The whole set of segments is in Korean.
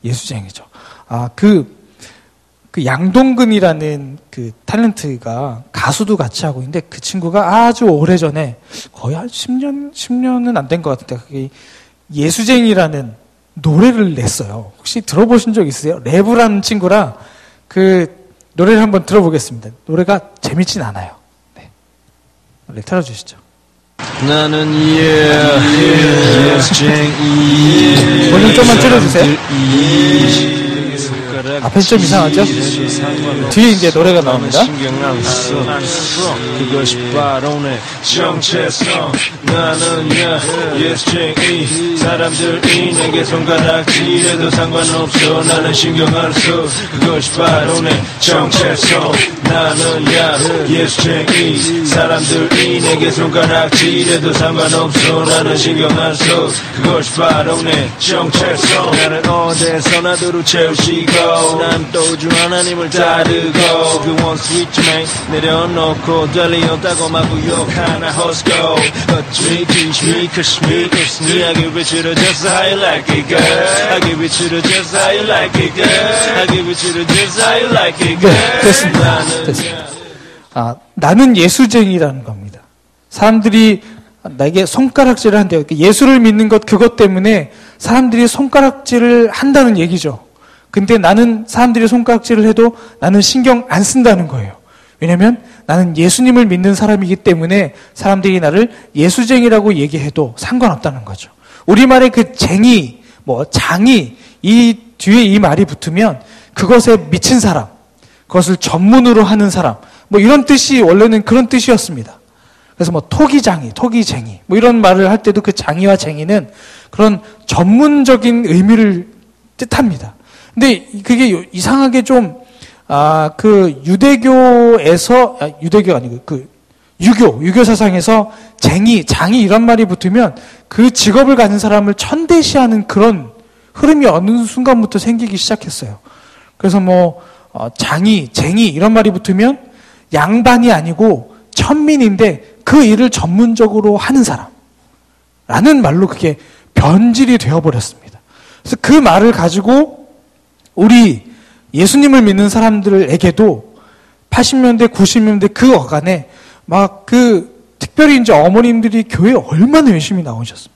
예수쟁이죠. 그 양동근이라는 그 탤런트가 가수도 같이 하고 있는데 그 친구가 아주 오래전에 거의 한 10년은 안 된 것 같은데 그게 예수쟁이라는 노래를 냈어요. 혹시 들어보신 적 있으세요? 랩을 하는 친구라 그 노래를 한번 들어보겠습니다. 노래가 재밌진 않아요. 네. 노래 틀어주시죠. 나는 예수쟁이 볼륨 좀만 줄여주세요. 앞에서 좀 이상하죠? 뒤에 이제 노래가 나옵니다. 그것이 바로 내 정체성. 나는 예수쟁이 사람들이 내게 손가락질해도 상관없어. 나는 신경 안 써. 그것이 바로 내 정체성. 나는 예수쟁이 사람들이 내게 손가락질해도 상관없어. 나는 신경 안 써. 그것이 바로 내 정체성. 나는 어디서나 두루 채우시고 난 또 주 하나님을 따르고 그 원스위치만 내려놓고 될 리 없다고 마구 욕하나 헛고 어쩌니 뒤심이 크심이 웃음이 I give it to the just how you like it girl I give it to the just how you like it girl I give it to the just how you like it girl. 네, 됐습니다. 나는 예수쟁이라는 겁니다. 사람들이 나에게 손가락질을 한대요. 예수를 믿는 것 그것 때문에 사람들이 손가락질을 한다는 얘기죠. 근데 나는 사람들이 손가락질을 해도 나는 신경 안 쓴다는 거예요. 왜냐면 나는 예수님을 믿는 사람이기 때문에 사람들이 나를 예수쟁이라고 얘기해도 상관없다는 거죠. 우리말의 그 쟁이, 장이 이 뒤에 이 말이 붙으면 그것에 미친 사람, 그것을 전문으로 하는 사람, 이런 뜻이 원래는 그런 뜻이었습니다. 그래서 토기장이, 토기쟁이 이런 말을 할 때도 그 장이와 쟁이는 그런 전문적인 의미를 뜻합니다. 근데 그게 이상하게 좀, 유대교에서, 유대교 아니고, 유교 사상에서 장이 이런 말이 붙으면 그 직업을 가진 사람을 천대시하는 그런 흐름이 어느 순간부터 생기기 시작했어요. 그래서 장이, 쟁이 이런 말이 붙으면 양반이 아니고 천민인데 그 일을 전문적으로 하는 사람. 라는 말로 그게 변질이 되어버렸습니다. 그래서 그 말을 가지고 우리 예수님을 믿는 사람들에게도 80년대, 90년대 그 어간에 특별히 이제 어머님들이 교회에 얼마나 열심히 나오셨습니까?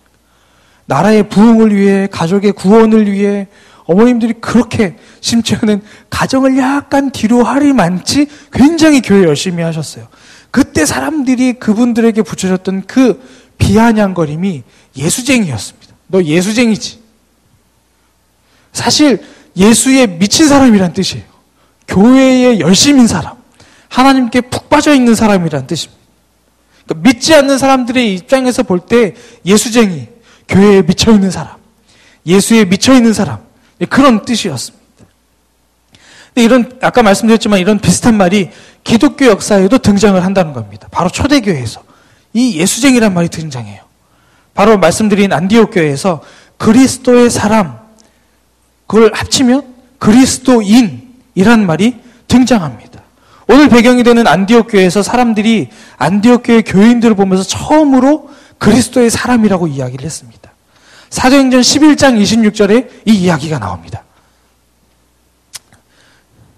나라의 부흥을 위해, 가족의 구원을 위해 어머님들이 그렇게 심지어는 가정을 약간 뒤로 하리 많지 굉장히 교회 열심히 하셨어요. 그때 사람들이 그분들에게 붙여줬던 그 비아냥거림이 예수쟁이였습니다. 너 예수쟁이지. 사실 예수에 미친 사람이란 뜻이에요. 교회에 열심인 사람, 하나님께 푹 빠져 있는 사람이란 뜻입니다. 그러니까 믿지 않는 사람들의 입장에서 볼 때 예수쟁이, 교회에 미쳐 있는 사람, 예수에 미쳐 있는 사람, 그런 뜻이었습니다. 근데 아까 말씀드렸지만 이런 비슷한 말이 기독교 역사에도 등장을 한다는 겁니다. 바로 초대교회에서 이 예수쟁이란 말이 등장해요. 바로 말씀드린 안디옥 교회에서 그리스도의 사람, 그걸 합치면 그리스도인이라는 말이 등장합니다. 오늘 배경이 되는 안디옥 교회에서 사람들이 안디옥 교회 교인들을 보면서 처음으로 그리스도의 사람이라고 이야기를 했습니다. 사도행전 11장 26절에 이 이야기가 나옵니다.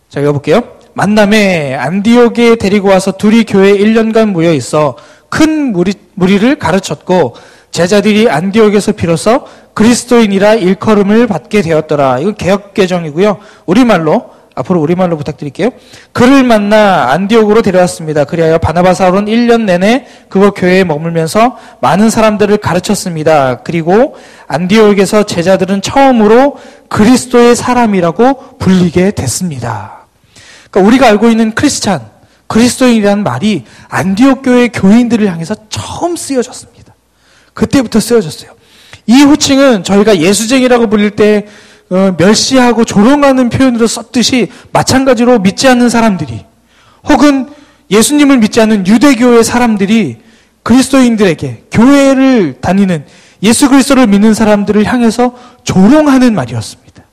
자, 읽어볼게요. 만남에 안디옥에 데리고 와서 둘이 교회에 1년간 모여 있어 큰 무리를 가르쳤고 제자들이 안디옥에서 비로소 그리스도인이라 일컬음을 받게 되었더라. 이건 개역개정이고요. 앞으로 우리말로 부탁드릴게요. 그를 만나 안디옥으로 데려왔습니다. 그리하여 바나바 사울은 1년 내내 그곳 교회에 머물면서 많은 사람들을 가르쳤습니다. 그리고 안디옥에서 제자들은 처음으로 그리스도의 사람이라고 불리게 됐습니다. 그러니까 우리가 알고 있는 크리스찬, 그리스도인이라는 말이 안디옥 교회 교인들을 향해서 처음 쓰여졌습니다. 그때부터 쓰여졌어요. 이 호칭은 저희가 예수쟁이라고 불릴 때 멸시하고 조롱하는 표현으로 썼듯이 마찬가지로 믿지 않는 사람들이 혹은 예수님을 믿지 않는 유대교의 사람들이 그리스도인들에게 교회를 다니는 예수 그리스도를 믿는 사람들을 향해서 조롱하는 말이었습니다.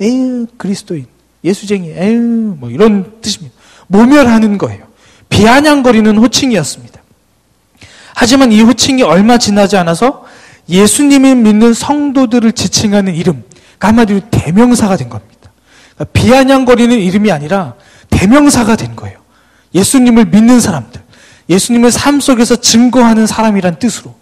에휴 그리스도인, 예수쟁이, 에휴 이런 뜻입니다. 모멸하는 거예요. 비아냥거리는 호칭이었습니다. 하지만 이 호칭이 얼마 지나지 않아서 예수님을 믿는 성도들을 지칭하는 이름, 그러니까 한마디로 대명사가 된 겁니다. 그러니까 비아냥거리는 이름이 아니라 대명사가 된 거예요. 예수님을 믿는 사람들, 예수님을 삶 속에서 증거하는 사람이란 뜻으로.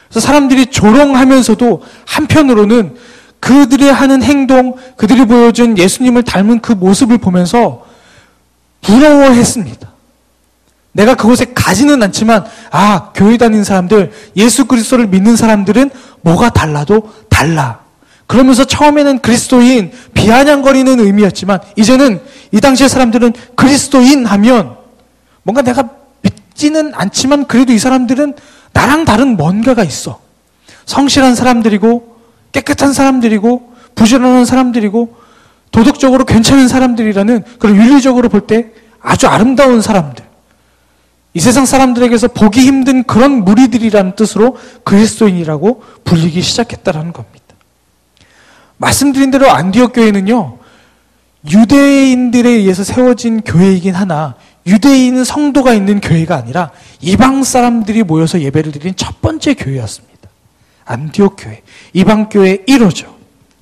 그래서 사람들이 조롱하면서도 한편으로는 그들이 하는 행동, 그들이 보여준 예수님을 닮은 그 모습을 보면서 부러워했습니다. 내가 그곳에 가지는 않지만 교회 다니는 사람들, 예수 그리스도를 믿는 사람들은 뭐가 달라도 달라. 그러면서 처음에는 그리스도인, 비아냥거리는 의미였지만 이제는 이 당시의 사람들은 그리스도인 하면 뭔가 내가 믿지는 않지만 그래도 이 사람들은 나랑 다른 뭔가가 있어. 성실한 사람들이고 깨끗한 사람들이고 부지런한 사람들이고 도덕적으로 괜찮은 사람들이라는 그런 윤리적으로 볼 때 아주 아름다운 사람들. 이 세상 사람들에게서 보기 힘든 그런 무리들이라는 뜻으로 그리스도인이라고 불리기 시작했다는 겁니다. 말씀드린 대로 안디옥 교회는요, 유대인들에 의해서 세워진 교회이긴 하나 유대인 성도가 있는 교회가 아니라 이방 사람들이 모여서 예배를 드린 첫 번째 교회였습니다. 안디옥 교회, 이방 교회의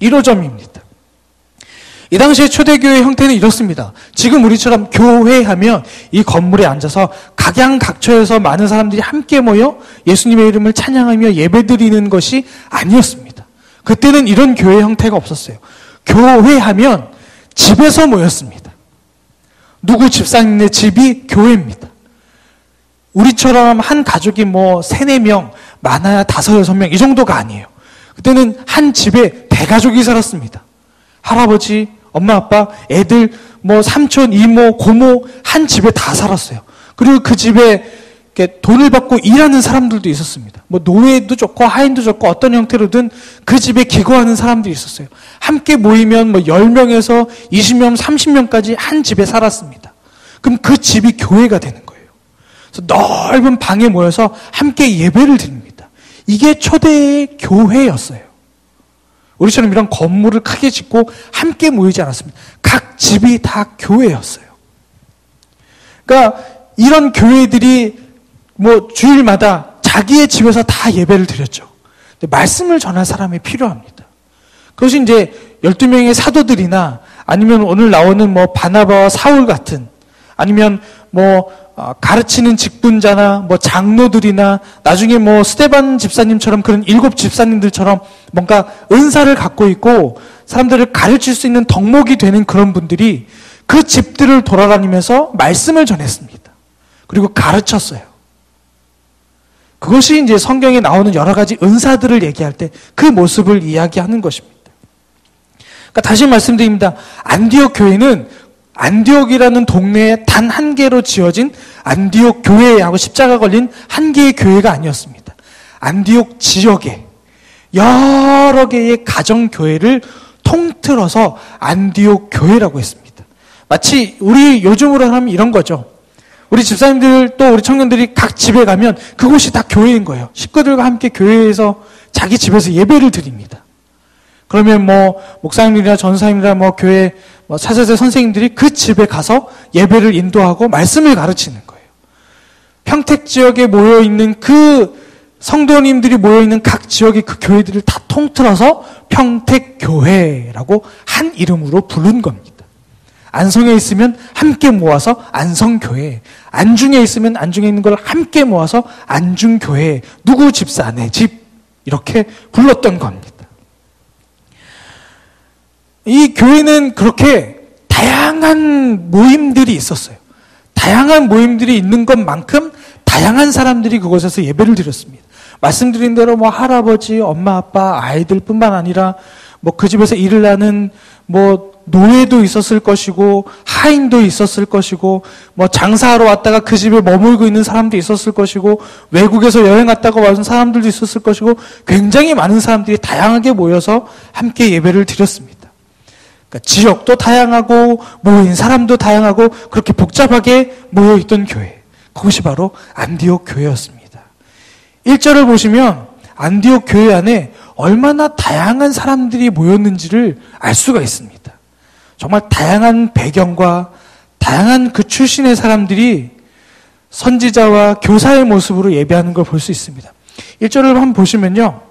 1호점입니다. 이 당시의 초대교회 형태는 이렇습니다. 지금 우리처럼 교회하면 이 건물에 앉아서 각양각처에서 많은 사람들이 함께 모여 예수님의 이름을 찬양하며 예배드리는 것이 아니었습니다. 그때는 이런 교회 형태가 없었어요. 교회하면 집에서 모였습니다. 누구 집사님네 집이 교회입니다. 우리처럼 한 가족이 3, 4명, 많아야 5, 6명 이 정도가 아니에요. 그때는 한 집에 대가족이 살았습니다. 할아버지, 엄마, 아빠, 애들, 삼촌, 이모, 고모 한 집에 다 살았어요. 그리고 그 집에 돈을 받고 일하는 사람들도 있었습니다. 노예도 좋고 하인도 좋고 어떤 형태로든 그 집에 기거하는 사람들이 있었어요. 함께 모이면 10명에서 20명, 30명까지 한 집에 살았습니다. 그럼 그 집이 교회가 되는 거예요. 그래서 넓은 방에 모여서 함께 예배를 드립니다. 이게 초대의 교회였어요. 우리처럼 이런 건물을 크게 짓고 함께 모이지 않았습니다. 각 집이 다 교회였어요. 그러니까 이런 교회들이 주일마다 자기의 집에서 다 예배를 드렸죠. 말씀을 전할 사람이 필요합니다. 그것이 이제 12명의 사도들이나 아니면 오늘 나오는 바나바와 사울 같은 아니면 가르치는 직분자나 장로들이나 나중에 스데반 집사님처럼 그런 7 집사님들처럼 뭔가 은사를 갖고 있고 사람들을 가르칠 수 있는 덕목이 되는 그런 분들이 그 집들을 돌아다니면서 말씀을 전했습니다. 그리고 가르쳤어요. 그것이 이제 성경에 나오는 여러 가지 은사들을 얘기할 때 그 모습을 이야기하는 것입니다. 그러니까 다시 말씀드립니다. 안디옥 교회는 안디옥이라는 동네에 단 한 개로 지어진 안디옥 교회하고 십자가 걸린 한 개의 교회가 아니었습니다. 안디옥 지역에 여러 개의 가정교회를 통틀어서 안디옥 교회라고 했습니다. 마치 우리 요즘으로 하면 이런 거죠. 우리 집사님들 또 우리 청년들이 각 집에 가면 그곳이 다 교회인 거예요. 식구들과 함께 교회에서 자기 집에서 예배를 드립니다. 그러면 목사님이나 전사님이나 교회 차세대 선생님들이 그 집에 가서 예배를 인도하고 말씀을 가르치는 거예요. 평택 지역에 모여있는 그 성도님들이 모여있는 각 지역의 그 교회들을 다 통틀어서 평택교회라고 한 이름으로 부른 겁니다. 안성에 있으면 함께 모아서 안성교회, 안중에 있으면 안중에 있는 걸 함께 모아서 안중교회, 누구 집사 내 집 이렇게 불렀던 겁니다. 이 교회는 그렇게 다양한 모임들이 있었어요. 다양한 모임들이 있는 것만큼 다양한 사람들이 그곳에서 예배를 드렸습니다. 말씀드린 대로 할아버지, 엄마, 아빠, 아이들뿐만 아니라 그 집에서 일을 하는 노예도 있었을 것이고 하인도 있었을 것이고 장사하러 왔다가 그 집에 머물고 있는 사람도 있었을 것이고 외국에서 여행 갔다가 와서 사람들도 있었을 것이고 굉장히 많은 사람들이 다양하게 모여서 함께 예배를 드렸습니다. 그러니까 지역도 다양하고 모인 사람도 다양하고 그렇게 복잡하게 모여있던 교회, 그것이 바로 안디옥 교회였습니다. 1절을 보시면 안디옥 교회 안에 얼마나 다양한 사람들이 모였는지를 알 수가 있습니다. 정말 다양한 배경과 다양한 그 출신의 사람들이 선지자와 교사의 모습으로 예배하는 걸 볼 수 있습니다. 1절을 한번 보시면요,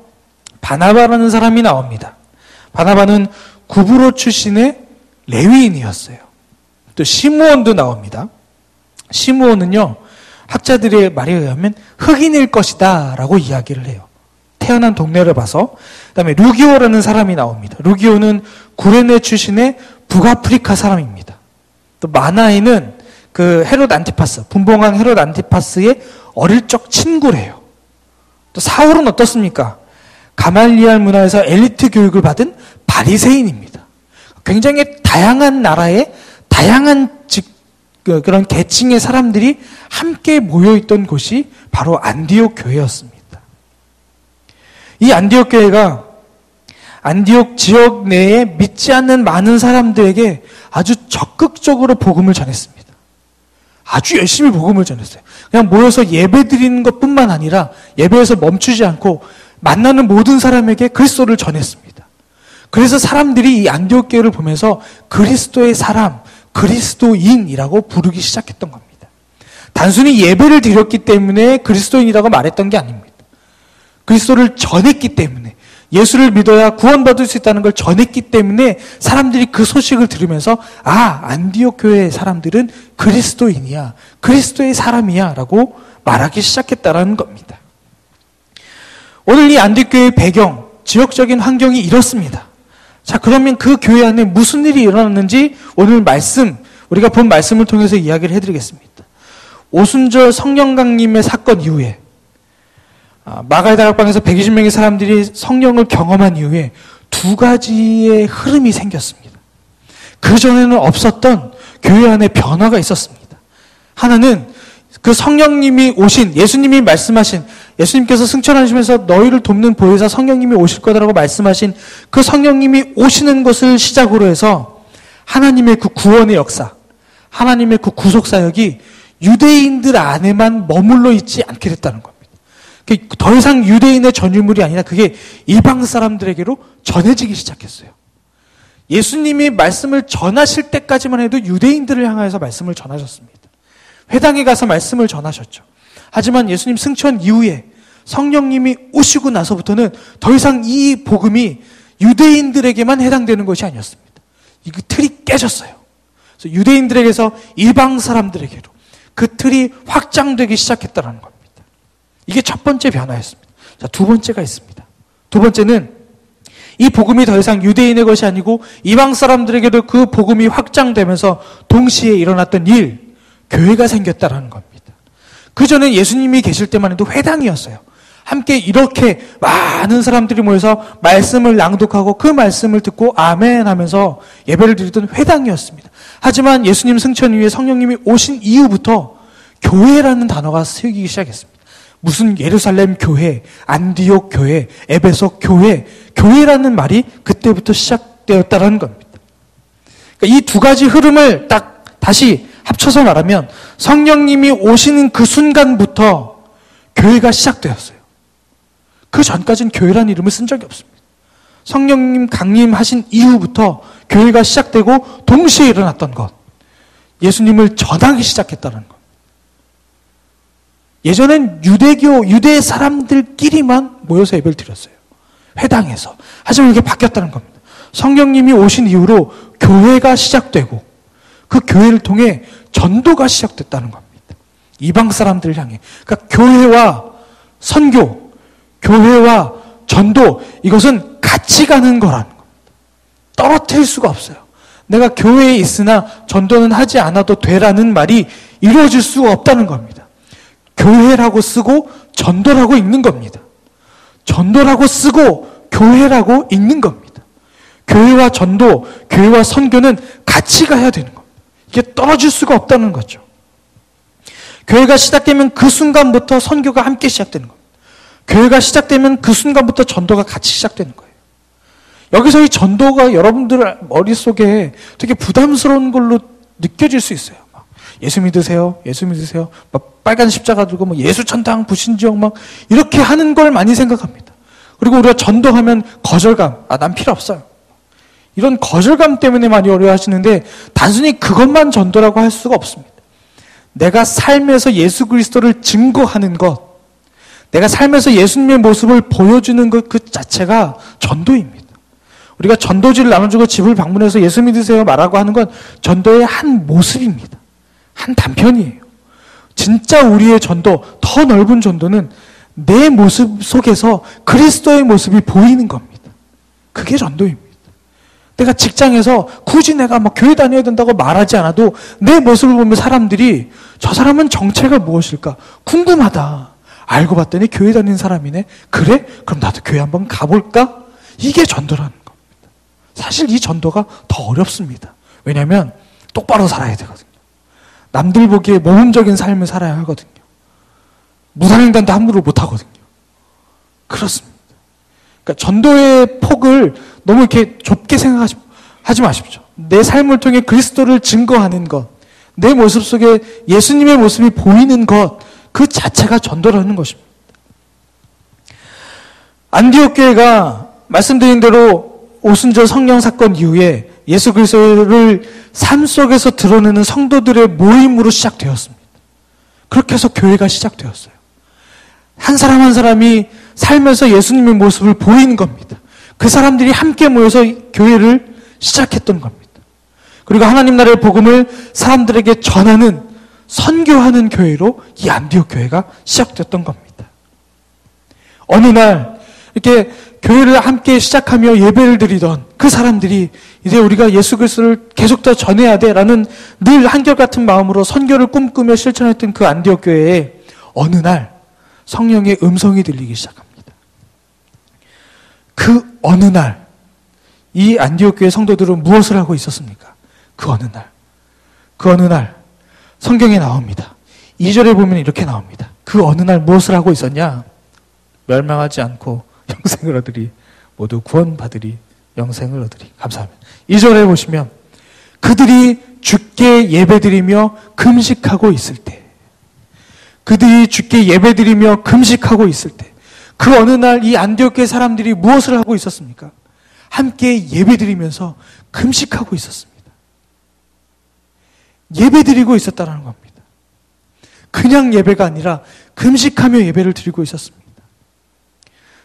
바나바라는 사람이 나옵니다. 바나바는 구브로 출신의 레위인이었어요. 또 시므온도 나옵니다. 시므온은요, 학자들의 말에 의하면 흑인일 것이다 라고 이야기를 해요. 태어난 동네를 봐서. 그 다음에 루기오라는 사람이 나옵니다. 루기오는 구레네 출신의 북아프리카 사람입니다. 또 마나이는 그 헤롯 안티파스, 분봉왕 헤롯 안티파스의 어릴 적 친구래요. 또 사울은 어떻습니까? 가말리알 문화에서 엘리트 교육을 받은 바리새인입니다. 굉장히 다양한 나라의 다양한 그런 계층의 사람들이 함께 모여있던 곳이 바로 안디옥 교회였습니다. 이 안디옥 교회가 안디옥 지역 내에 믿지 않는 많은 사람들에게 아주 적극적으로 복음을 전했습니다. 아주 열심히 복음을 전했어요. 그냥 모여서 예배 드리는 것뿐만 아니라 예배에서 멈추지 않고 만나는 모든 사람에게 그리스도를 전했습니다. 그래서 사람들이 이 안디옥 교회를 보면서 그리스도의 사람, 그리스도인이라고 부르기 시작했던 겁니다. 단순히 예배를 드렸기 때문에 그리스도인이라고 말했던 게 아닙니다. 그리스도를 전했기 때문에, 예수를 믿어야 구원받을 수 있다는 걸 전했기 때문에 사람들이 그 소식을 들으면서 안디옥 교회의 사람들은 그리스도인이야, 그리스도의 사람이야 라고 말하기 시작했다는 겁니다. 오늘 이 안디옥 교회의 배경, 지역적인 환경이 이렇습니다. 자, 그러면 그 교회 안에 무슨 일이 일어났는지 오늘 우리가 본 말씀을 통해서 이야기를 해드리겠습니다. 오순절 성령강림의 사건 이후에 마가의 다락방에서 120명의 사람들이 성령을 경험한 이후에 두 가지의 흐름이 생겼습니다. 그전에는 없었던 교회 안에 변화가 있었습니다. 하나는 그 성령님이 오신, 예수님이 말씀하신, 예수님께서 승천하시면서 너희를 돕는 보혜사 성령님이 오실 거다라고 말씀하신 그 성령님이 오시는 것을 시작으로 해서 하나님의 그 구원의 역사, 하나님의 그 구속사역이 유대인들 안에만 머물러 있지 않게 됐다는 겁니다. 더 이상 유대인의 전유물이 아니라 그게 이방 사람들에게로 전해지기 시작했어요. 예수님이 말씀을 전하실 때까지만 해도 유대인들을 향하여서 말씀을 전하셨습니다. 회당에 가서 말씀을 전하셨죠. 하지만 예수님 승천 이후에 성령님이 오시고 나서부터는 더 이상 이 복음이 유대인들에게만 해당되는 것이 아니었습니다. 이 틀이 깨졌어요. 그래서 유대인들에게서 이방 사람들에게로 그 틀이 확장되기 시작했다는 겁니다. 이게 첫 번째 변화였습니다. 자, 두 번째가 있습니다. 두 번째는 이 복음이 더 이상 유대인의 것이 아니고 이방 사람들에게도 그 복음이 확장되면서 동시에 일어났던 일, 교회가 생겼다는 겁니다. 그전에 예수님이 계실 때만 해도 회당이었어요. 함께 이렇게 많은 사람들이 모여서 말씀을 낭독하고 그 말씀을 듣고 아멘 하면서 예배를 드리던 회당이었습니다. 하지만 예수님 승천 이후에 성령님이 오신 이후부터 교회라는 단어가 쓰이기 시작했습니다. 무슨 예루살렘 교회, 안디옥 교회, 에베소 교회, 교회라는 말이 그때부터 시작되었다는 겁니다. 그러니까 이 두 가지 흐름을 딱 다시 합쳐서 말하면 성령님이 오시는 그 순간부터 교회가 시작되었어요. 그 전까지는 교회라는 이름을 쓴 적이 없습니다. 성령님 강림하신 이후부터 교회가 시작되고 동시에 일어났던 것, 예수님을 전하기 시작했다는 것. 예전엔 유대 사람들끼리만 모여서 예배를 드렸어요. 회당에서. 하지만 이게 바뀌었다는 겁니다. 성령님이 오신 이후로 교회가 시작되고 그 교회를 통해 전도가 시작됐다는 겁니다. 이방 사람들을 향해. 그러니까 교회와 선교, 교회와 전도, 이것은 같이 가는 거라는 겁니다. 떨어뜨릴 수가 없어요. 내가 교회에 있으나 전도는 하지 않아도 되라는 말이 이루어질 수가 없다는 겁니다. 교회라고 쓰고 전도라고 읽는 겁니다. 전도라고 쓰고 교회라고 읽는 겁니다. 교회와 전도, 교회와 선교는 같이 가야 되는 겁니다. 이게 떨어질 수가 없다는 거죠. 교회가 시작되면 그 순간부터 선교가 함께 시작되는 겁니다. 교회가 시작되면 그 순간부터 전도가 같이 시작되는 거예요. 여기서 이 전도가 여러분들 머릿속에 되게 부담스러운 걸로 느껴질 수 있어요. 막 예수 믿으세요. 예수 믿으세요. 막 빨간 십자가 들고 뭐 예수천당 부신지역 막 이렇게 하는 걸 많이 생각합니다. 그리고 우리가 전도하면 거절감. 난 필요 없어요. 이런 거절감 때문에 많이 어려워하시는데 단순히 그것만 전도라고 할 수가 없습니다. 내가 삶에서 예수 그리스도를 증거하는 것, 내가 삶에서 예수님의 모습을 보여주는 것 그 자체가 전도입니다. 우리가 전도지를 나눠주고 집을 방문해서 예수 믿으세요 말하고 하는 건 전도의 한 모습입니다. 한 단편이에요. 진짜 우리의 전도, 더 넓은 전도는 내 모습 속에서 그리스도의 모습이 보이는 겁니다. 그게 전도입니다. 내가 직장에서 굳이 내가 막 교회 다녀야 된다고 말하지 않아도 내 모습을 보면 사람들이 저 사람은 정체가 무엇일까? 궁금하다. 알고 봤더니 교회 다니는 사람이네. 그래? 그럼 나도 교회 한번 가볼까? 이게 전도라는 겁니다. 사실 이 전도가 더 어렵습니다. 왜냐하면 똑바로 살아야 되거든요. 남들 보기에 모범적인 삶을 살아야 하거든요. 무단횡단도 함부로 못하거든요. 그렇습니다. 그러니까 전도의 폭을 너무 이렇게 좁게 생각하지 마십시오. 내 삶을 통해 그리스도를 증거하는 것, 내 모습 속에 예수님의 모습이 보이는 것, 그 자체가 전도라는 것입니다. 안디옥 교회가 말씀드린 대로 오순절 성령 사건 이후에 예수 그리스도를 삶 속에서 드러내는 성도들의 모임으로 시작되었습니다. 그렇게 해서 교회가 시작되었어요. 한 사람 한 사람이 살면서 예수님의 모습을 보이는 겁니다. 그 사람들이 함께 모여서 교회를 시작했던 겁니다. 그리고 하나님 나라의 복음을 사람들에게 전하는, 선교하는 교회로 이 안디옥 교회가 시작됐던 겁니다. 어느 날 이렇게 교회를 함께 시작하며 예배를 드리던 그 사람들이 이제 우리가 예수 그리스도를 계속 더 전해야 돼라는 늘 한결같은 마음으로 선교를 꿈꾸며 실천했던 그 안디옥 교회에 어느 날 성령의 음성이 들리기 시작합니다. 그 어느 날 이 안디옥 교회 성도들은 무엇을 하고 있었습니까? 그 어느 날 성경에 나옵니다. 2절에 보면 이렇게 나옵니다. 그 어느 날 무엇을 하고 있었냐? 멸망하지 않고 영생을 얻으리. 모두 구원받으리. 영생을 얻으리. 감사합니다. 2절에 보시면 그들이 주께 예배드리며 금식하고 있을 때, 그들이 주께 예배드리며 금식하고 있을 때, 그 어느 날 이 안디옥 교회 사람들이 무엇을 하고 있었습니까? 함께 예배드리면서 금식하고 있었습니다. 예배드리고 있었다는 겁니다. 그냥 예배가 아니라 금식하며 예배를 드리고 있었습니다.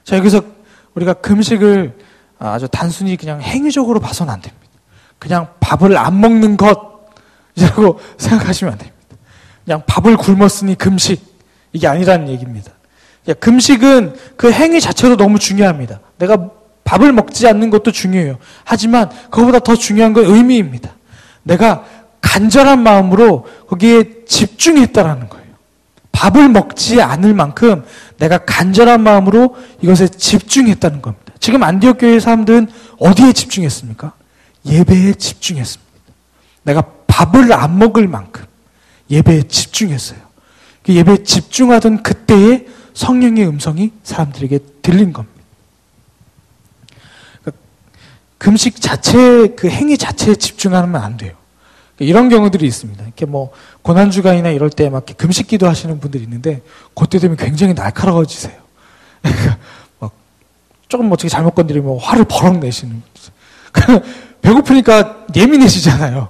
자, 여기서 우리가 금식을 아주 단순히 그냥 행위적으로 봐서는 안 됩니다. 그냥 밥을 안 먹는 것이라고 생각하시면 안 됩니다. 그냥 밥을 굶었으니 금식, 이게 아니라는 얘기입니다. 금식은 그 행위 자체도 너무 중요합니다. 내가 밥을 먹지 않는 것도 중요해요. 하지만 그것보다 더 중요한 건 의미입니다. 내가 간절한 마음으로 거기에 집중했다라는 거예요. 밥을 먹지 않을 만큼 내가 간절한 마음으로 이것에 집중했다는 겁니다. 지금 안디옥 교회 사람들은 어디에 집중했습니까? 예배에 집중했습니다. 내가 밥을 안 먹을 만큼 예배에 집중했어요. 그 예배에 집중하던 그때에 성령의 음성이 사람들에게 들린 겁니다. 금식 자체, 그 행위 자체에 집중하면 안 돼요. 이런 경우들이 있습니다. 이렇게 뭐 고난주간이나 이럴 때 막 금식 기도 하시는 분들이 있는데 그때 되면 굉장히 날카로워지세요. 막 조금 어떻게 잘못 건드리면 화를 버럭 내시는. 배고프니까 예민해지잖아요.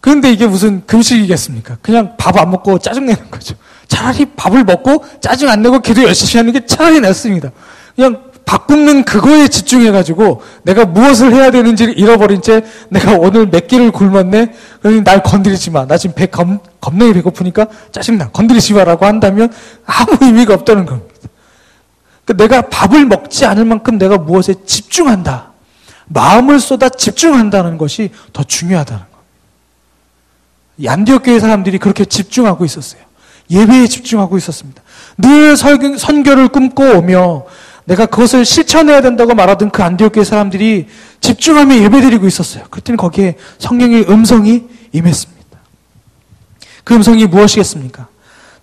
그런데 이게 무슨 금식이겠습니까? 그냥 밥 안 먹고 짜증내는 거죠. 차라리 밥을 먹고 짜증 안 내고 기도 열심히 하는 게 차라리 낫습니다. 그냥 밥 굶는 그거에 집중해가지고 내가 무엇을 해야 되는지를 잃어버린 채 내가 오늘 몇 끼를 굶었네? 그러니 날 건드리지 마. 나 지금 겁나게 배고프니까 짜증나. 건드리지 마라고 한다면 아무 의미가 없다는 겁니다. 그러니까 내가 밥을 먹지 않을 만큼 내가 무엇에 집중한다. 마음을 쏟아 집중한다는 것이 더 중요하다는 겁니다. 이 안디옥 교회 사람들이 그렇게 집중하고 있었어요. 예배에 집중하고 있었습니다. 늘 선교를 꿈꿔 오며 내가 그것을 실천해야 된다고 말하던 그 안디옥 교회 사람들이 집중하며 예배드리고 있었어요. 그랬더니 거기에 성령의 음성이 임했습니다. 그 음성이 무엇이겠습니까?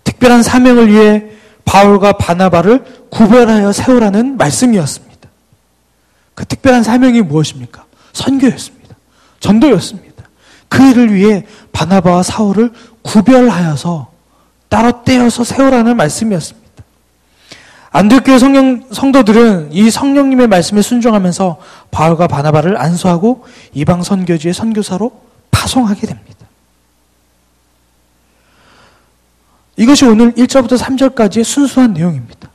특별한 사명을 위해 바울과 바나바를 구별하여 세우라는 말씀이었습니다. 그 특별한 사명이 무엇입니까? 선교였습니다. 전도였습니다. 그 일을 위해 바나바와 사울을 구별하여서 따로 떼어서 세우라는 말씀이었습니다. 안디옥 교회 성도들은 이 성령님의 말씀에 순종하면서 바울과 바나바를 안수하고 이방 선교지의 선교사로 파송하게 됩니다. 이것이 오늘 1절부터 3절까지의 순수한 내용입니다.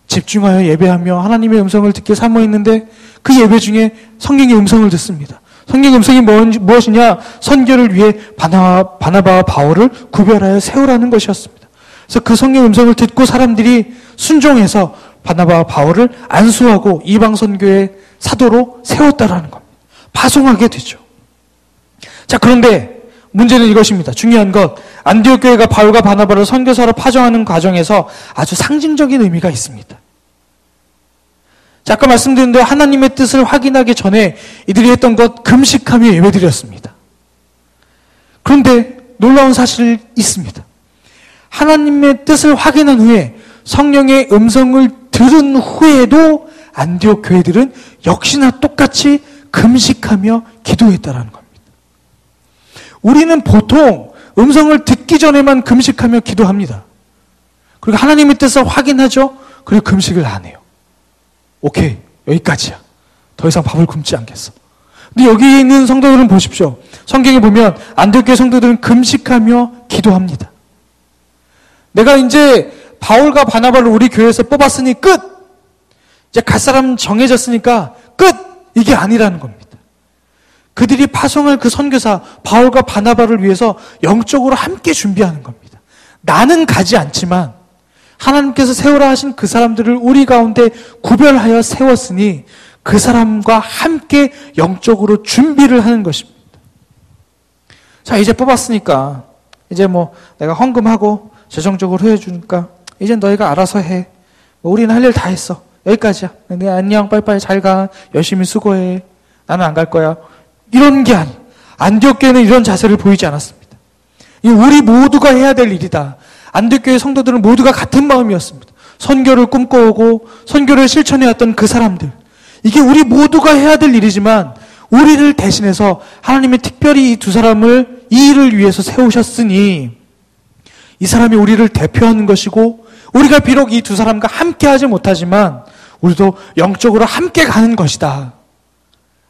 집중하여 예배하며 하나님의 음성을 듣게 삼어 있는데 그 예배 중에 성경의 음성을 듣습니다. 성경의 음성이 무엇이냐? 선교를 위해 바나바와 바울을 구별하여 세우라는 것이었습니다. 그래서 그 성경의 음성을 듣고 사람들이 순종해서 바나바와 바울을 안수하고 이방 선교의 사도로 세웠다라는 겁니다. 파송하게 되죠. 자, 그런데 문제는 이것입니다. 중요한 것, 안디옥 교회가 바울과 바나바를 선교사로 파송하는 과정에서 아주 상징적인 의미가 있습니다. 자, 아까 말씀드린 대로 하나님의 뜻을 확인하기 전에 이들이 했던 것, 금식하며 예배드렸습니다. 그런데 놀라운 사실이 있습니다. 하나님의 뜻을 확인한 후에 성령의 음성을 들은 후에도 안디옥 교회들은 역시나 똑같이 금식하며 기도했다라는 겁니다. 우리는 보통 음성을 듣기 전에만 금식하며 기도합니다. 그리고 하나님의 뜻을 확인하죠. 그리고 금식을 안 해요. 오케이, 여기까지야. 더 이상 밥을 굶지 않겠어. 근데 여기 있는 성도들은 보십시오. 성경에 보면 안디옥 교회 성도들은 금식하며 기도합니다. 내가 이제 바울과 바나바를 우리 교회에서 뽑았으니 끝! 이제 갈 사람 정해졌으니까 끝! 이게 아니라는 겁니다. 그들이 파송할 그 선교사 바울과 바나바를 위해서 영적으로 함께 준비하는 겁니다. 나는 가지 않지만 하나님께서 세우라 하신 그 사람들을 우리 가운데 구별하여 세웠으니 그 사람과 함께 영적으로 준비를 하는 것입니다. 자, 이제 뽑았으니까 이제 뭐 내가 헌금하고 재정적으로 해주니까 이제 너희가 알아서 해. 우리는 할 일 다 했어. 여기까지야. 네, 안녕, 빨리빨리 잘 가. 열심히 수고해. 나는 안 갈 거야. 이런 게 아니. 안디옥 교회는 이런 자세를 보이지 않았습니다. 우리 모두가 해야 될 일이다. 안디옥 교회 성도들은 모두가 같은 마음이었습니다. 선교를 꿈꿔오고 선교를 실천해왔던 그 사람들. 이게 우리 모두가 해야 될 일이지만 우리를 대신해서 하나님이 특별히 이 두 사람을 이 일을 위해서 세우셨으니 이 사람이 우리를 대표하는 것이고 우리가 비록 이 두 사람과 함께 하지 못하지만 우리도 영적으로 함께 가는 것이다.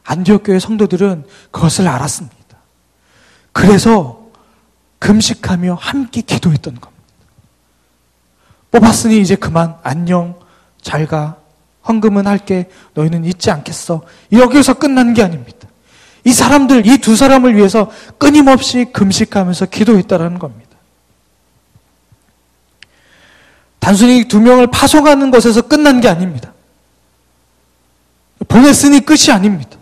안디옥 교회 성도들은 그것을 알았습니다. 그래서 금식하며 함께 기도했던 겁니다. 뽑았으니 이제 그만, 안녕, 잘 가, 헌금은 할게, 너희는 잊지 않겠어. 여기서 끝난 게 아닙니다. 이 사람들, 이 두 사람을 위해서 끊임없이 금식하면서 기도했다라는 겁니다. 단순히 두 명을 파송하는 것에서 끝난 게 아닙니다. 보냈으니 끝이 아닙니다.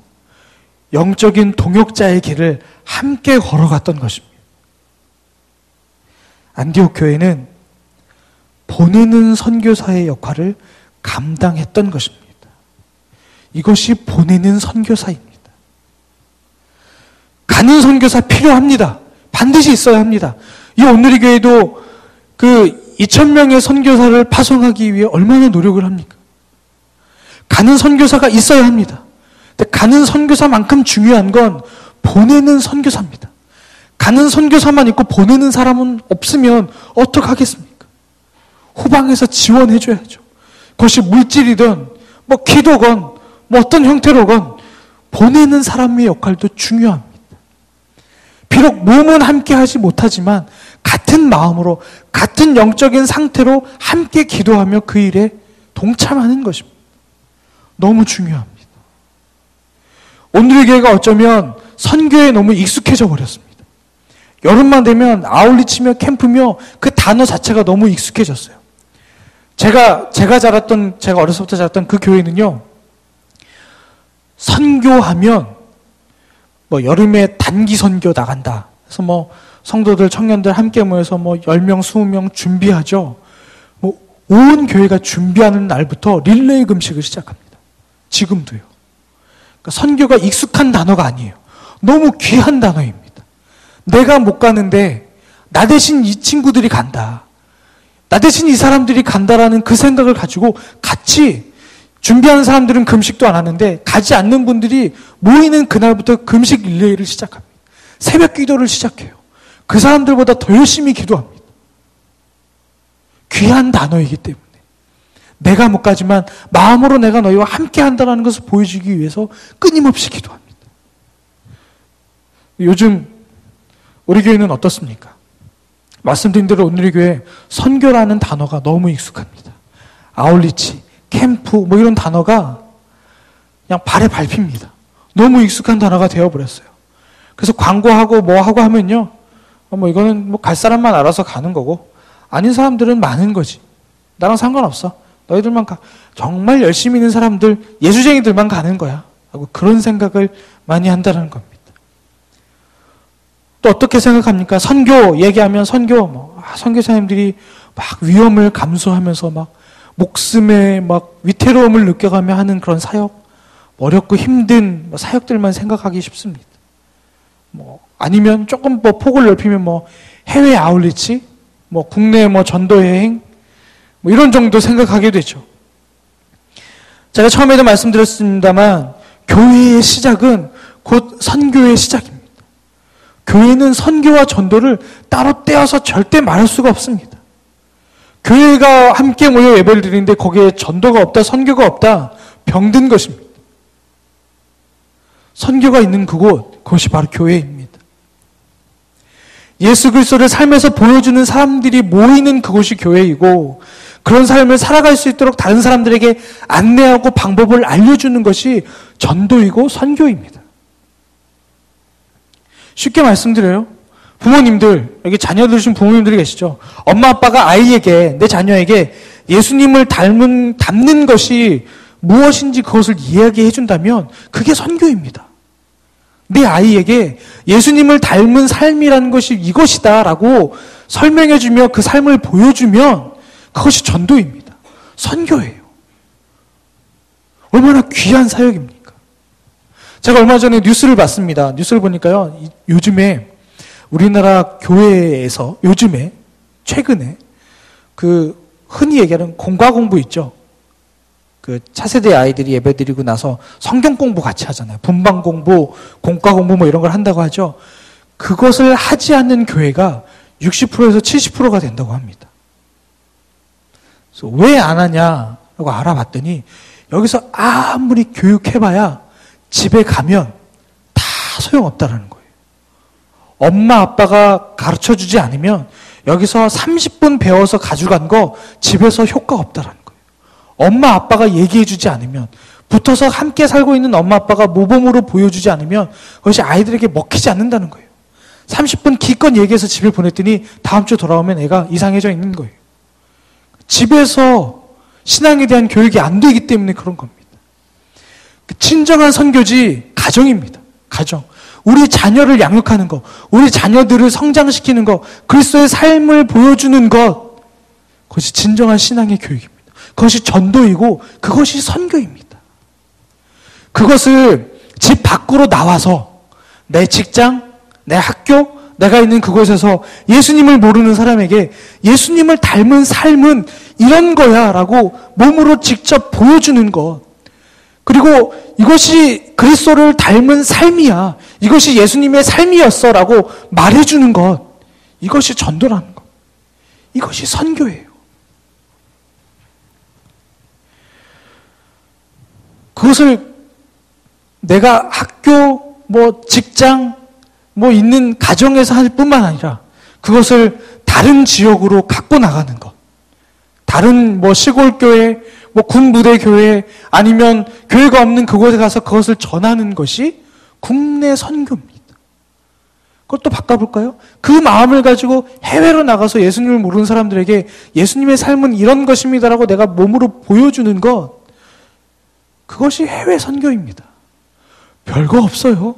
영적인 동역자의 길을 함께 걸어갔던 것입니다. 안디옥 교회는 보내는 선교사의 역할을 감당했던 것입니다. 이것이 보내는 선교사입니다. 가는 선교사 필요합니다. 반드시 있어야 합니다. 이 오늘의 교회도 그 2,000명의 선교사를 파송하기 위해 얼마나 노력을 합니까? 가는 선교사가 있어야 합니다. 근데 가는 선교사만큼 중요한 건 보내는 선교사입니다. 가는 선교사만 있고 보내는 사람은 없으면 어떡하겠습니까? 후방에서 지원해줘야죠. 그것이 물질이든 뭐 기도건 뭐 어떤 형태로건 보내는 사람의 역할도 중요합니다. 비록 몸은 함께 하지 못하지만 같은 마음으로 같은 영적인 상태로 함께 기도하며 그 일에 동참하는 것입니다. 너무 중요합니다. 오늘의 교회가 어쩌면 선교에 너무 익숙해져 버렸습니다. 여름만 되면 아울리치며 캠프며 그 단어 자체가 너무 익숙해졌어요. 제가 어렸을 때 자랐던 그 교회는요, 선교하면 뭐 여름에 단기 선교 나간다. 그래서 뭐 성도들, 청년들 함께 모여서 뭐 10명, 20명 준비하죠. 뭐 온 교회가 준비하는 날부터 릴레이 금식을 시작합니다. 지금도요. 그러니까 선교가 익숙한 단어가 아니에요. 너무 귀한 단어입니다. 내가 못 가는데 나 대신 이 친구들이 간다. 나 대신 이 사람들이 간다라는 그 생각을 가지고 같이 준비하는 사람들은 금식도 안 하는데 가지 않는 분들이 모이는 그날부터 금식 릴레이를 시작합니다. 새벽 기도를 시작해요. 그 사람들보다 더 열심히 기도합니다. 귀한 단어이기 때문에 내가 못 가지만 마음으로 내가 너희와 함께 한다는 것을 보여주기 위해서 끊임없이 기도합니다. 요즘 우리 교회는 어떻습니까? 말씀드린 대로 오늘의 교회 선교라는 단어가 너무 익숙합니다. 아울리치, 캠프 뭐 이런 단어가 그냥 발에 밟힙니다. 너무 익숙한 단어가 되어버렸어요. 그래서 광고하고 뭐 하고 하면요, 뭐 이거는 뭐 갈 사람만 알아서 가는 거고, 아닌 사람들은 많은 거지. 나랑 상관없어. 너희들만 가. 정말 열심히 있는 사람들, 예수쟁이들만 가는 거야. 하고 그런 생각을 많이 한다는 겁니다. 또 어떻게 생각합니까? 선교 얘기하면 선교사님들이 막 위험을 감수하면서 막 목숨에 막 위태로움을 느껴가며 하는 그런 사역, 어렵고 힘든 사역들만 생각하기 쉽습니다. 아니면 조금 폭을 넓히면 해외 아울리치, 국내 전도 여행, 이런 정도 생각하게 되죠. 제가 처음에도 말씀드렸습니다만, 교회의 시작은 곧 선교의 시작입니다. 교회는 선교와 전도를 따로 떼어서 절대 말할 수가 없습니다. 교회가 함께 모여 예배를 드리는데 거기에 전도가 없다, 선교가 없다, 병든 것입니다. 선교가 있는 그것이 바로 교회입니다. 예수 그리스도를 삶에서 보여주는 사람들이 모이는 그곳이 교회이고, 그런 삶을 살아갈 수 있도록 다른 사람들에게 안내하고 방법을 알려주는 것이 전도이고 선교입니다. 쉽게 말씀드려요. 부모님들, 여기 자녀 두신 부모님들이 계시죠. 엄마 아빠가 아이에게, 내 자녀에게 예수님을 닮는 것이 무엇인지 그것을 이야기해 준다면 그게 선교입니다. 내 아이에게 예수님을 닮은 삶이라는 것이 이것이다 라고 설명해주며 그 삶을 보여주면 그것이 전도입니다. 선교예요. 얼마나 귀한 사역입니까? 제가 얼마 전에 뉴스를 봤습니다. 뉴스를 보니까요, 요즘에 우리나라 교회에서 최근에 흔히 얘기하는 공과공부 있죠. 차세대 아이들이 예배드리고 나서 성경 공부 같이 하잖아요. 분방 공부, 공과 공부 이런 걸 한다고 하죠. 그것을 하지 않는 교회가 60%에서 70%가 된다고 합니다. 그래서 왜 안 하냐고 알아봤더니 여기서 아무리 교육해봐야 집에 가면 다 소용없다라는 거예요. 엄마 아빠가 가르쳐주지 않으면 여기서 30분 배워서 가져간 거 집에서 효과 없다라는 거예요. 엄마 아빠가 얘기해주지 않으면, 붙어서 함께 살고 있는 엄마 아빠가 모범으로 보여주지 않으면 그것이 아이들에게 먹히지 않는다는 거예요. 30분 기껏 얘기해서 집에 보냈더니 다음 주 돌아오면 애가 이상해져 있는 거예요. 집에서 신앙에 대한 교육이 안 되기 때문에 그런 겁니다. 진정한 선교지 가정입니다. 가정. 우리 자녀를 양육하는 것, 우리 자녀들을 성장시키는 것, 그리스도의 삶을 보여주는 것, 그것이 진정한 신앙의 교육입니다. 그것이 전도이고 그것이 선교입니다. 그것을 집 밖으로 나와서 내 직장, 내 학교, 내가 있는 그곳에서 예수님을 모르는 사람에게 예수님을 닮은 삶은 이런 거야 라고 몸으로 직접 보여주는 것, 그리고 이것이 그리스도를 닮은 삶이야, 이것이 예수님의 삶이었어 라고 말해주는 것, 이것이 전도라는 것, 이것이 선교예요. 그것을 내가 학교, 직장, 있는 가정에서 할 뿐만 아니라 그것을 다른 지역으로 갖고 나가는 것. 다른 시골교회, 군부대교회, 아니면 교회가 없는 그곳에 가서 그것을 전하는 것이 국내 선교입니다. 그것도 바꿔볼까요? 그 마음을 가지고 해외로 나가서 예수님을 모르는 사람들에게 예수님의 삶은 이런 것입니다라고 내가 몸으로 보여주는 것, 그것이 해외 선교입니다. 별거 없어요.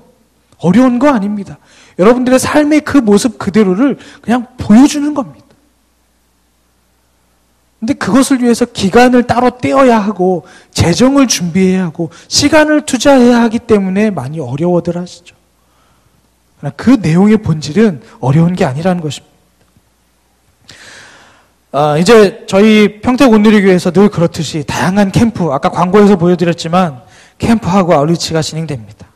어려운 거 아닙니다. 여러분들의 삶의 그 모습 그대로를 그냥 보여주는 겁니다. 근데 그것을 위해서 기간을 따로 떼어야 하고, 재정을 준비해야 하고, 시간을 투자해야 하기 때문에 많이 어려워들 하시죠. 그러나 그 내용의 본질은 어려운 게 아니라는 것입니다. 이제 저희 평택 온누리교회에서 늘 그렇듯이 다양한 캠프, 아까 광고에서 보여드렸지만 캠프하고 아울리치가 진행됩니다.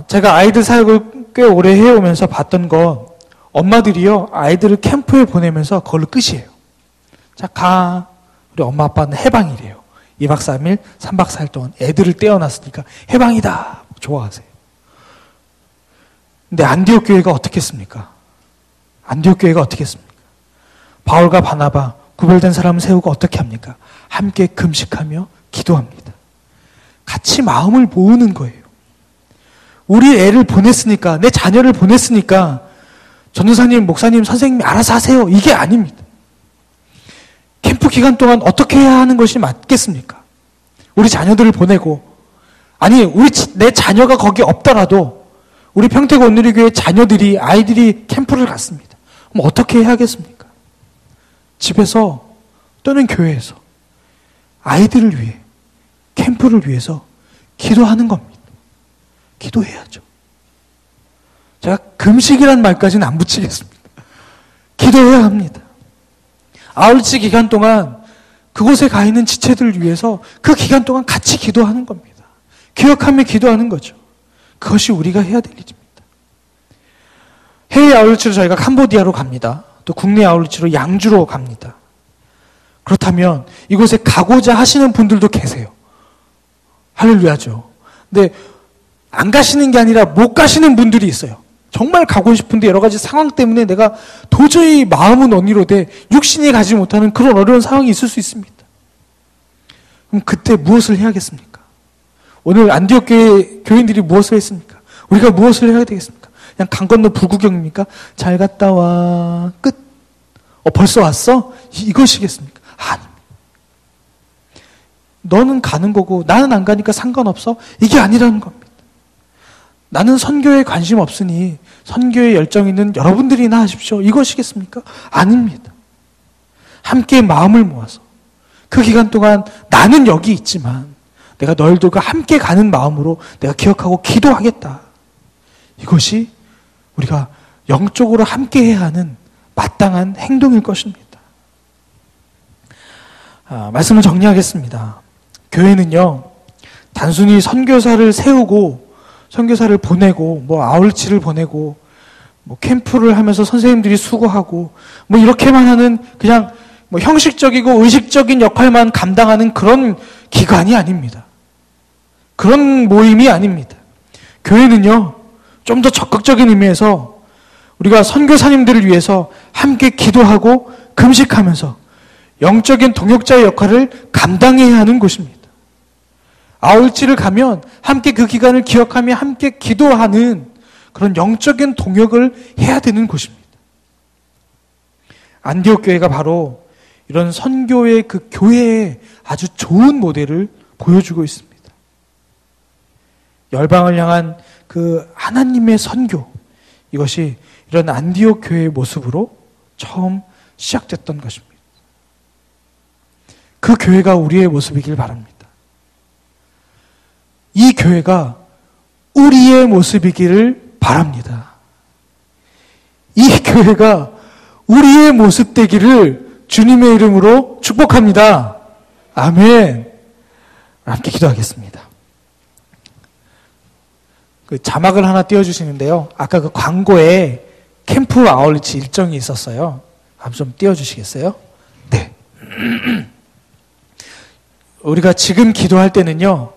제가 아이들 사역을 꽤 오래 해오면서 봤던 거, 엄마들이요, 아이들을 캠프에 보내면서 그걸로 끝이에요. 자, 우리 엄마 아빠는 해방이래요. 2박 3일, 3박 4일 동안 애들을 떼어놨으니까 해방이다, 좋아하세요. 근데 안디옥 교회가 어떻겠습니까? 안디옥 교회가 어떻겠습니까? 바울과 바나바, 구별된 사람을 세우고 어떻게 합니까? 함께 금식하며 기도합니다. 같이 마음을 모으는 거예요. 우리 애를 보냈으니까, 내 자녀를 보냈으니까 전도사님, 목사님, 선생님이 알아서 하세요. 이게 아닙니다. 캠프 기간 동안 어떻게 해야 하는 것이 맞겠습니까? 우리 자녀들을 보내고, 아니 내 자녀가 거기 없더라도 우리 평택 온누리교회 자녀들이, 아이들이 캠프를 갔습니다. 그럼 어떻게 해야 하겠습니까? 집에서 또는 교회에서 아이들을 위해, 캠프를 위해서 기도하는 겁니다. 기도해야죠. 제가 금식이란 말까지는 안 붙이겠습니다. 기도해야 합니다. 아울치 기간 동안 그곳에 가 있는 지체들을 위해서 그 기간 동안 같이 기도하는 겁니다. 기억하며 기도하는 거죠. 그것이 우리가 해야 될 일입니다. 해외 아울치로 저희가 캄보디아로 갑니다. 또 국내 아울치로 양주로 갑니다. 그렇다면 이곳에 가고자 하시는 분들도 계세요. 할렐루야죠. 근데 안 가시는 게 아니라 못 가시는 분들이 있어요. 정말 가고 싶은데 여러 가지 상황 때문에 내가 도저히 마음은 언니로되 육신이 가지 못하는 그런 어려운 상황이 있을 수 있습니다. 그럼 그때 무엇을 해야겠습니까? 오늘 안디옥 교회 교인들이 무엇을 했습니까? 우리가 무엇을 해야 되겠습니까? 그냥 강 건너 불구경입니까? 잘 갔다 와. 끝. 벌써 왔어? 이것이겠습니까? 아닙니다. 너는 가는 거고 나는 안 가니까 상관없어? 이게 아니라는 겁니다. 나는 선교에 관심 없으니 선교에 열정 있는 여러분들이나 하십시오. 이것이겠습니까? 아닙니다. 함께 마음을 모아서 그 기간 동안 나는 여기 있지만 내가 너희들과 함께 가는 마음으로 내가 기억하고 기도하겠다. 이것이 우리가 영적으로 함께 해야 하는 마땅한 행동일 것입니다. 말씀을 정리하겠습니다. 교회는요, 단순히 선교사를 세우고 선교사를 보내고 아울치를 보내고 캠프를 하면서 선생님들이 수고하고 이렇게만 하는 그냥 형식적이고 의식적인 역할만 감당하는 그런 기관이 아닙니다. 그런 모임이 아닙니다. 교회는요, 좀 더 적극적인 의미에서 우리가 선교사님들을 위해서 함께 기도하고 금식하면서 영적인 동역자의 역할을 감당해야 하는 곳입니다. 아울치를 가면 함께 그 기간을 기억하며 함께 기도하는 그런 영적인 동역을 해야 되는 곳입니다. 안디옥 교회가 바로 이런 선교의 그 교회의 아주 좋은 모델을 보여주고 있습니다. 열방을 향한 그 하나님의 선교, 이것이 이런 안디옥 교회의 모습으로 처음 시작됐던 것입니다. 그 교회가 우리의 모습이길 바랍니다. 이 교회가 우리의 모습이기를 바랍니다. 이 교회가 우리의 모습 되기를 주님의 이름으로 축복합니다. 아멘. 함께 기도하겠습니다. 그 자막을 하나 띄워주시는데요. 아까 그 광고에 캠프 아울리치 일정이 있었어요. 한번 좀 띄워주시겠어요? 네. 우리가 지금 기도할 때는요,